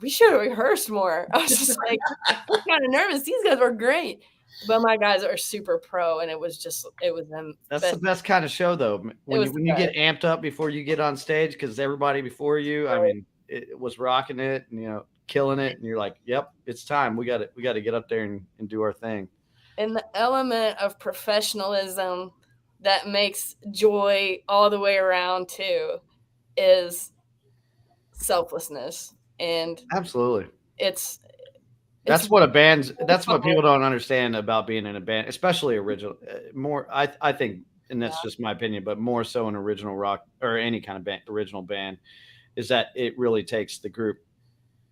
we should have rehearsed more. I was just like, I'm kind of nervous. These guys were great. But my guys are super pro, and it was them. That's the best kind of show, though. When you get amped up before you get on stage, because everybody before you, I mean, it was rocking it and, killing it. And you're like, yep, it's time. We got to get up there and do our thing. And the element of professionalism that makes joy all the way around too is selflessness. And absolutely, that's what people don't understand about being in a band, especially original. I think, and that's just my opinion, but more so in original rock or any kind of original band, is that it really takes the group,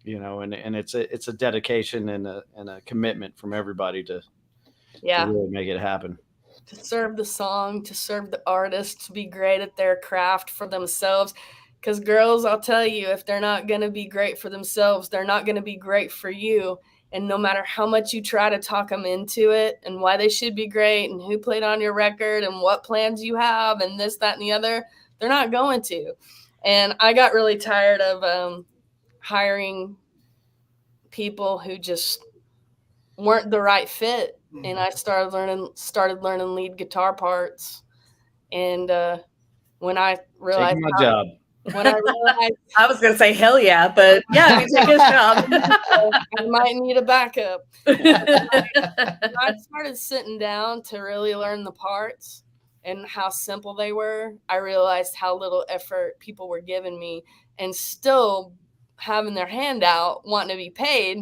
and it's a dedication and a commitment from everybody to really make it happen. To serve the song, to serve the artist, to be great at their craft for themselves. Because girls, I'll tell you, if they're not going to be great for themselves, they're not going to be great for you. And no matter how much you try to talk them into it and why they should be great and who played on your record and what plans you have and this, that, and the other, they're not going to. And I got really tired of hiring people who just weren't the right fit. And I started learning lead guitar parts. And when I realized taking my job. When I realized I was going to say hell yeah, but yeah, you take his job. I might need a backup. I started sitting down to really learn the parts and how simple they were. I realized how little effort people were giving me and still having their hand out, wanting to be paid,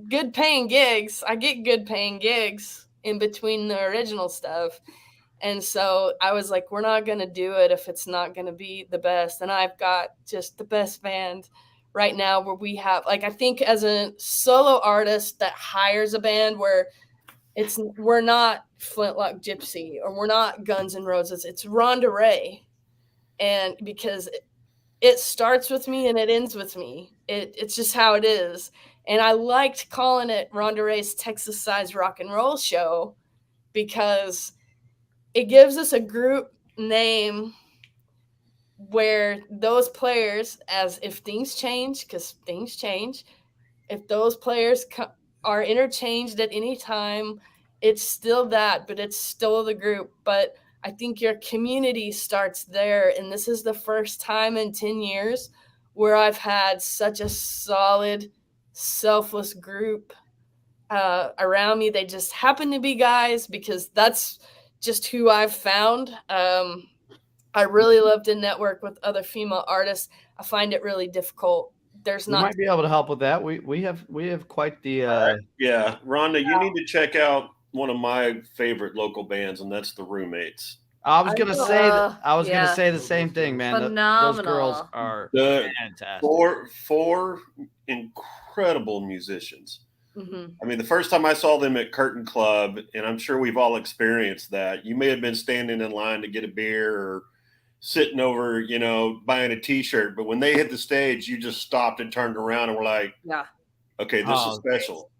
good paying gigs. I get good paying gigs in between the original stuff. And so I was like, we're not going to do it if it's not going to be the best. And I've got just the best band right now where we have, I think as a solo artist that hires a band where we're not Flintlock Gypsy or we're not Guns N' Roses, it's Ronda Ray. And because it starts with me and it ends with me. It's just how it is. And I liked calling it Ronda Ray's Texas Size Rock and Roll Show because it gives us a group name where those players, as if things change, because things change, if those players are interchanged at any time, it's still that, but it's still the group. But I think your community starts there. And this is the first time in 10 years where I've had such a solid, selfless group around me. They just happen to be guys because that's just who I've found. I really love to network with other female artists. I find it really difficult. You might be able to help with that. We have quite the yeah, Rhonda, you need to check out one of my favorite local bands, and that's the Roommates. I was gonna say the same thing, man. Phenomenal. Those girls are fantastic. Four incredible musicians. Mm-hmm. I mean, the first time I saw them at Curtain Club, and I'm sure we've all experienced that, you may have been standing in line to get a beer or sitting over, buying a T-shirt, but when they hit the stage, you just stopped and turned around and were like, yeah, okay, this is special.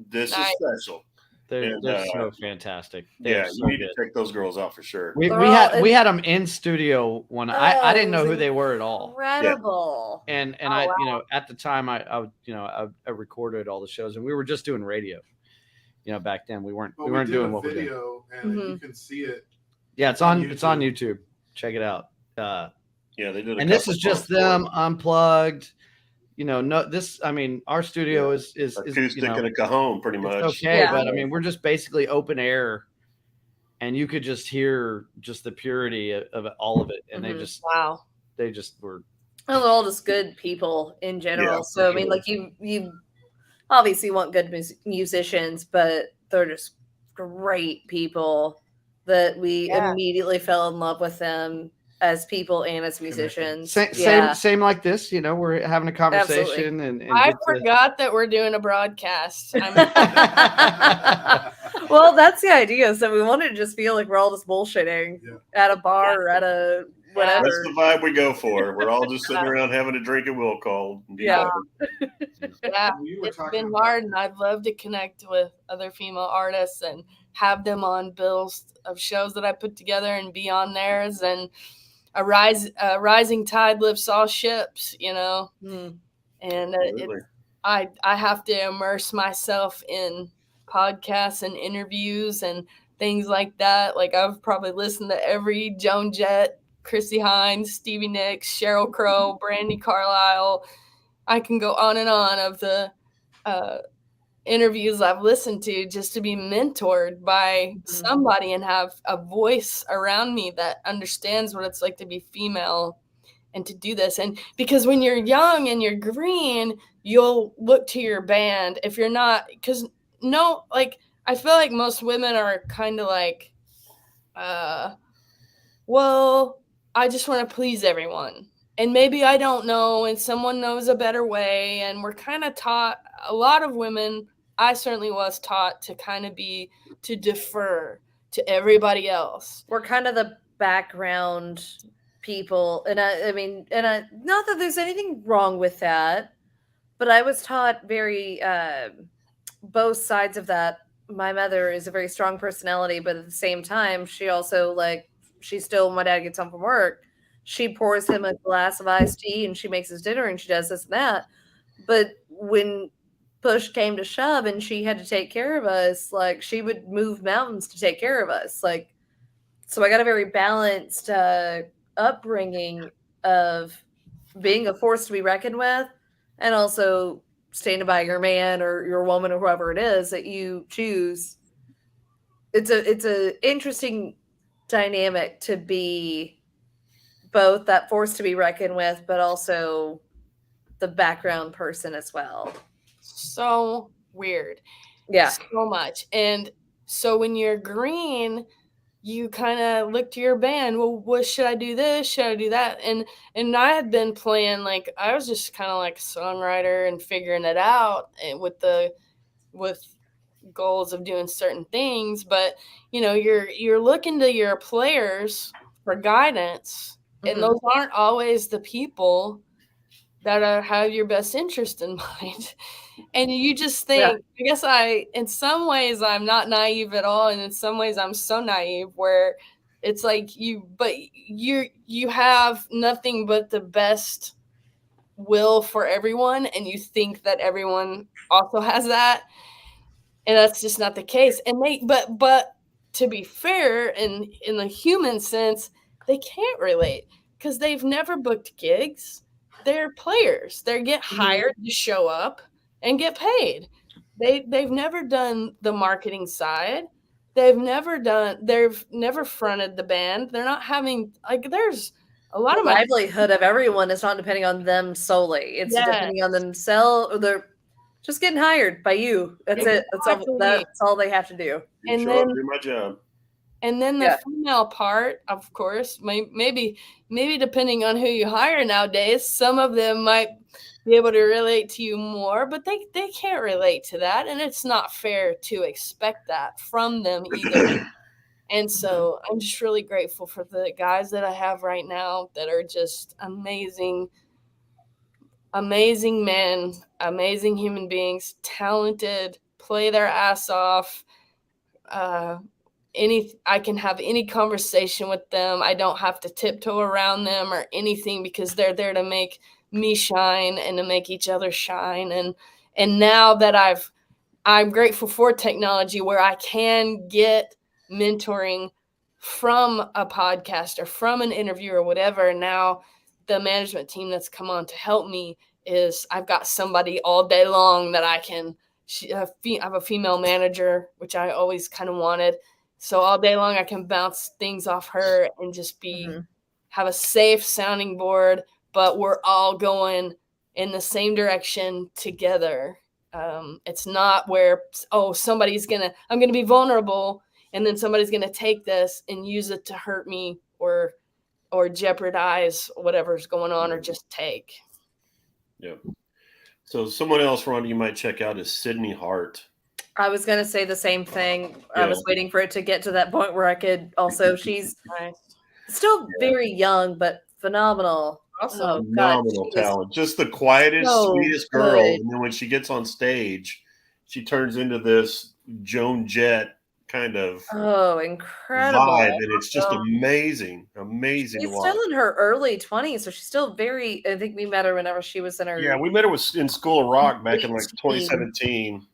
This is special. They're so fantastic. You need to check those girls out for sure. We had them in studio one. I didn't know who they were at all. Incredible. Yeah. And I at the time I recorded all the shows, and we were just doing radio. Back then we weren't doing what video, and you can see it. Yeah, it's on YouTube. Check it out. Yeah, they did. And this is just them unplugged. Our studio is acoustic and a cajon, pretty much. Okay, but I mean, we're just basically open air, and you could just hear just the purity of all of it. And Mhm. they just were. Well, they're all just good people in general. Yeah, So I for mean, sure. like you obviously want good musicians, but they're just great people that we immediately fell in love with them as people and as musicians. Same like this, you know, we're having a conversation and I forgot that we're doing a broadcast. Well, that's the idea. So we wanted to just feel like we're all just bullshitting at a bar or at a whatever. That's the vibe we go for. We're all just sitting around having a drink at will call. Yeah. It's been hard, and I'd love to connect with other female artists and have them on bills of shows that I put together and be on theirs. And a rising tide lifts all ships, you know. And I have to immerse myself in podcasts and interviews and things like that. Like I've probably listened to every Joan Jett, Chrissy Hines, Stevie Nicks, Sheryl Crow, Brandy Carlisle. I can go on and on of the interviews I've listened to just to be mentored by somebody and have a voice around me that understands what it's like to be female and to do this. And because when you're young and you're green, you'll look to your band. If you're not, because I feel like most women are kind of like, well, I just want to please everyone. And maybe I don't know, and someone knows a better way. And we're kind of taught, a lot of women, I certainly was taught to defer to everybody else. We're kind of the background people. And I mean, not that there's anything wrong with that, but I was taught very, both sides of that. My mother is a very strong personality, but at the same time, she also when my dad gets home from work, she pours him a glass of iced tea and she makes his dinner and she does this and that. But when push came to shove and she had to take care of us, like she would move mountains to take care of us. Like, so I got a very balanced upbringing of being a force to be reckoned with and also standing by your man or your woman or whoever it is that you choose. It's a interesting dynamic to be both that force to be reckoned with, but also the background person as well. So weird. Yeah. So much. And so when you're green, you kind of look to your band. Well, what should I do this? Should I do that? And I had been playing, like, I was just kind of like a songwriter and figuring it out with goals of doing certain things. But, you know, you're looking to your players for guidance. And those aren't always the people that have your best interest in mind. And you just think, I guess in some ways I'm not naive at all. And in some ways I'm so naive where it's like you have nothing but the best will for everyone. And you think that everyone also has that. And that's just not the case. And but to be fair, in the human sense, they can't relate because they've never booked gigs. They're players. They get hired to show up and get paid. They've never done the marketing side. They've never fronted the band. They're not having, like, there's a lot of livelihood of everyone is not depending on them solely. It's depending on themselves. They're just getting hired by you. That's it. That's all they have to do. And then do my job. And then the female part, of course, maybe depending on who you hire nowadays, some of them might be able to relate to you more, but they can't relate to that. And it's not fair to expect that from them either. And so I'm just really grateful for the guys that I have right now that are just amazing men, amazing human beings, talented, play their ass off. I can have any conversation with them. I don't have to tiptoe around them or anything because they're there to make me shine and to make each other shine. And now that I'm grateful for technology where I can get mentoring from a podcast or from an interview or whatever. Now the management team that's come on to help me is I've got somebody all day long that I can. I have a female manager, which I always kind of wanted. So all day long I can bounce things off her and just have a safe sounding board, but we're all going in the same direction together. It's not where, I'm going to be vulnerable, and then somebody's going to take this and use it to hurt me or jeopardize whatever's going on, or just take. Yep. So someone else, Ronda, you might check out is Sydney Hart. I was going to say the same thing. Yeah. I was waiting for it to get to that point where I could also, she's still very young, but phenomenal. Also, phenomenal talent. Just the quietest, sweetest girl. And then when she gets on stage, she turns into this Joan Jett kind of incredible vibe, and it's just amazing to watch. She's still in her early 20s, so she's still very, I think we met her whenever she was in her we met her in School of Rock back in like 2017.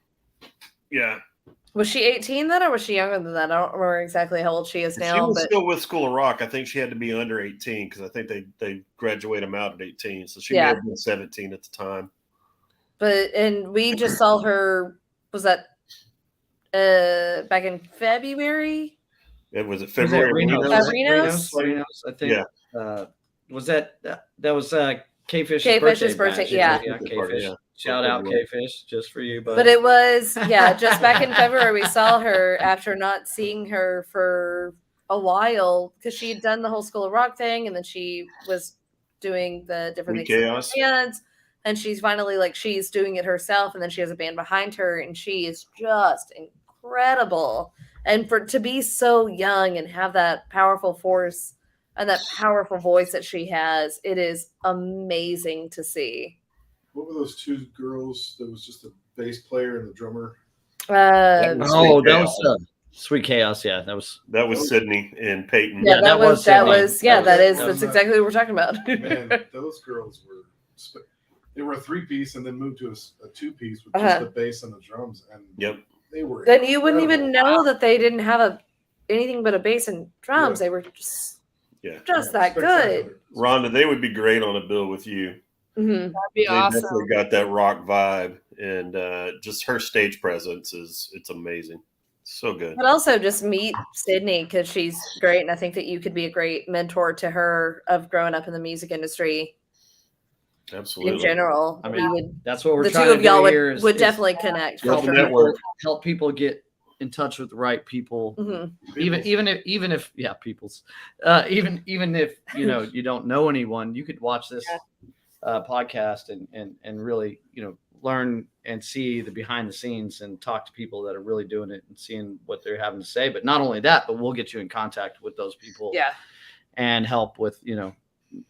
Yeah. Was she 18 then, or was she younger than that? I don't remember exactly how old she is now. She was still with School of Rock. I think she had to be under 18 because I think they graduate them out at 18. So she may have been 17 at the time. And we just saw her, was that back in February? It was February. Reno's, I think. Yeah. Was that was K-Fish's birthday? Yeah. K-Fish. Shout out K-Fish, just for you, bud. But it was, just back in February, we saw her after not seeing her for a while because she had done the whole School of Rock thing, and then she was doing the different things. Chaos. And she's finally she's doing it herself, and then she has a band behind her, and she is just incredible. And to be so young and have that powerful force and that powerful voice that she has, it is amazing to see. What were those two girls? There was just a bass player and the drummer. That was Sweet Chaos. Yeah, that was Sydney and Peyton. Yeah, that's exactly what we're talking about. Man, those girls were. They were a 3-piece and then moved to a 2-piece with just the bass and the drums, and they were. Then you wouldn't even know that they didn't have anything but a bass and drums. They were just that good. Ronda, they would be great on a bill with you. Mm-hmm. That'd be awesome. They definitely got that rock vibe, and just her stage presence it's amazing. So good. But also just meet Sydney because she's great, and I think that you could be a great mentor to her of growing up in the music industry. Absolutely. In general, I mean, that's what we're the trying two of y'all would definitely connect. Help people get in touch with the right people. Mm-hmm. Even if peoples. Even if you don't know anyone, you could watch this podcast and really learn and see the behind the scenes and talk to people that are really doing it and seeing what they're having to say. But not only that, but we'll get you in contact with those people. And help with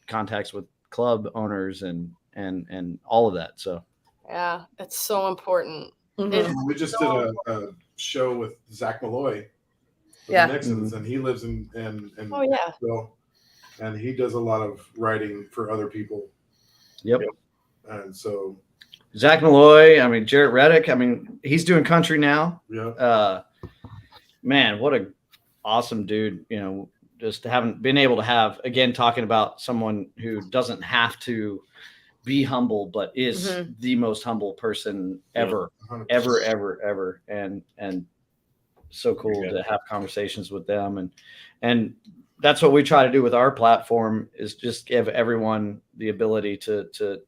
contacts with club owners and all of that. So it's so important. We just did a show with Zach Malloy the Nixons, and he lives in Nashville, and he does a lot of writing for other people. Yep. And so Zach Malloy, I mean Jarrett Reddick, I mean he's doing country now. Man, what a awesome dude. Just haven't been able to have, again, talking about someone who doesn't have to be humble, but is the most humble person ever. And so cool to have conversations with them. And that's what we try to do with our platform, is just give everyone the ability to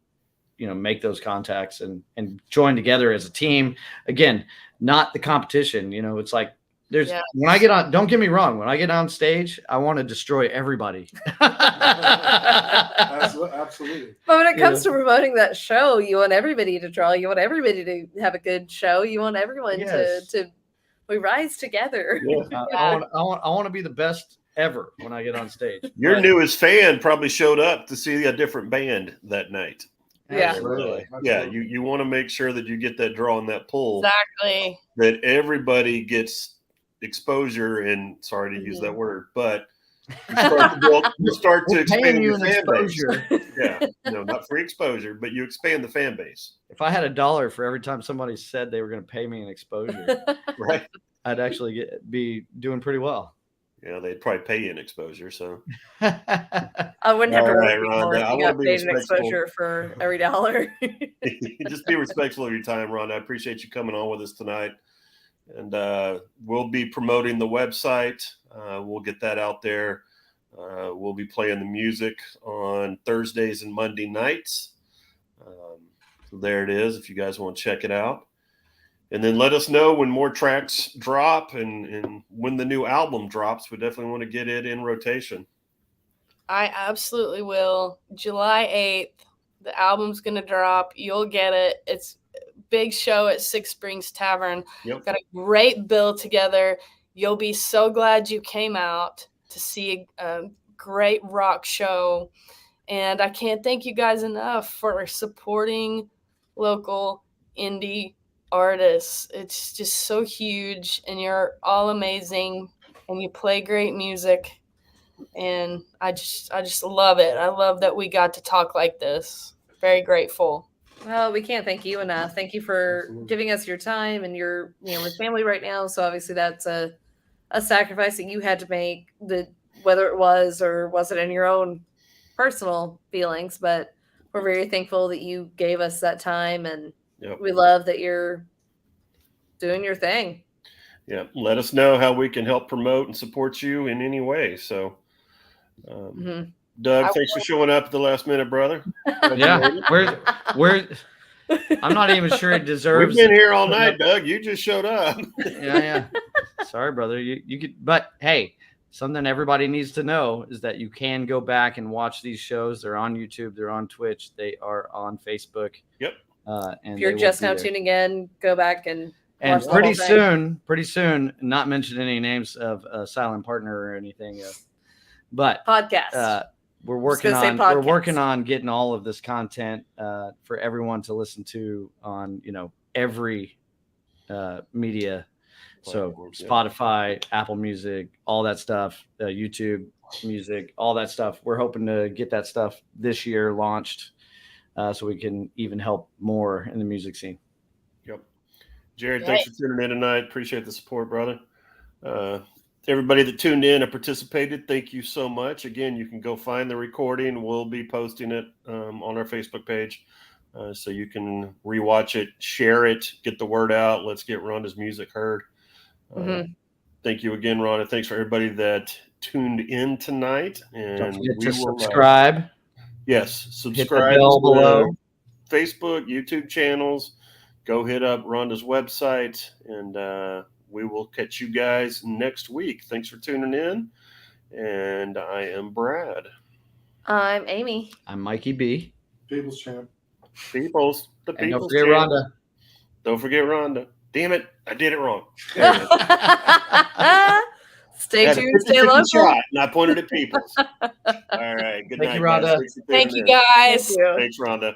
make those contacts and join together as a team. Again, not the competition, it's like, when I get on, don't get me wrong, when I get on stage, I want to destroy everybody. Absolutely. But when it comes to promoting that show, you want everybody to draw. You want everybody to have a good show. You want everyone to we rise together. I want to be the best ever when I get on stage. Your newest fan probably showed up to see a different band that night. Absolutely. You want to make sure that you get that draw and that pull. Exactly. That everybody gets exposure, and sorry to use that word, but you start to expand your fan base. Not free exposure, but you expand the fan base. If I had $1 for every time somebody said they were going to pay me an exposure, right, I'd actually be doing pretty well. Yeah, they'd probably pay you an exposure. So I wouldn't have to Rhonda, I want to be an exposure for every $1. Just be respectful of your time, Ronda. I appreciate you coming on with us tonight. And we'll be promoting the website. We'll get that out there. We'll be playing the music on Thursdays and Monday nights. So there it is if you guys want to check it out. And then let us know when more tracks drop and when the new album drops. We definitely want to get it in rotation. I absolutely will. July 8th, the album's going to drop. You'll get it. It's a big show at Six Springs Tavern. Yep. Got a great bill together. You'll be so glad you came out to see a great rock show. And I can't thank you guys enough for supporting local indie artists. It's just so huge, and you're all amazing, and you play great music, and I just love it. I love that we got to talk like this. Very grateful. Well, we can't thank you enough. Thank you for giving us your time, and you're with family right now, so obviously that's a sacrifice that you had to make, whether it was or wasn't in your own personal feelings, but we're very thankful that you gave us that time, and we love that you're doing your thing. Yeah, let us know how we can help promote and support you in any way. So, Doug, thanks for showing up at the last minute, brother. Yeah, we're. I'm not even sure it deserves. We've been here all night, Doug. You just showed up. Yeah. Sorry, brother. You could, but hey, something everybody needs to know is that you can go back and watch these shows. They're on YouTube. They're on Twitch. They are on Facebook. Yep. And if you're just now tuning in, go back and pretty soon, not mention any names of a silent partner or anything, but podcast. We're working on getting all of this content for everyone to listen to on every media. So Spotify, Apple Music, all that stuff, YouTube Music, all that stuff. We're hoping to get that stuff this year launched so we can even help more in the music scene. Yep. Jared, thanks for tuning in tonight. Appreciate the support, brother. Everybody that tuned in and participated, thank you so much. Again, you can go find the recording. We'll be posting it on our Facebook page so you can rewatch it, share it, get the word out. Let's get Rhonda's music heard. Thank you again, Rhonda. Thanks for everybody that tuned in tonight. And don't forget to subscribe. Yes, subscribe. Hit the bell below. Facebook, YouTube channels. Go hit up Rhonda's website, and we will catch you guys next week. Thanks for tuning in. And I am Brad. I'm Amy. I'm Mikey B. People's champ. People's. The and People's don't forget champ. Rhonda. Don't forget Rhonda. Damn it. I did it wrong. Stay tuned. Stay local. Shot, and I pointed at People's. All right. Good night, Thank you, Rhonda. guys. Thank you, guys. Thanks, Rhonda.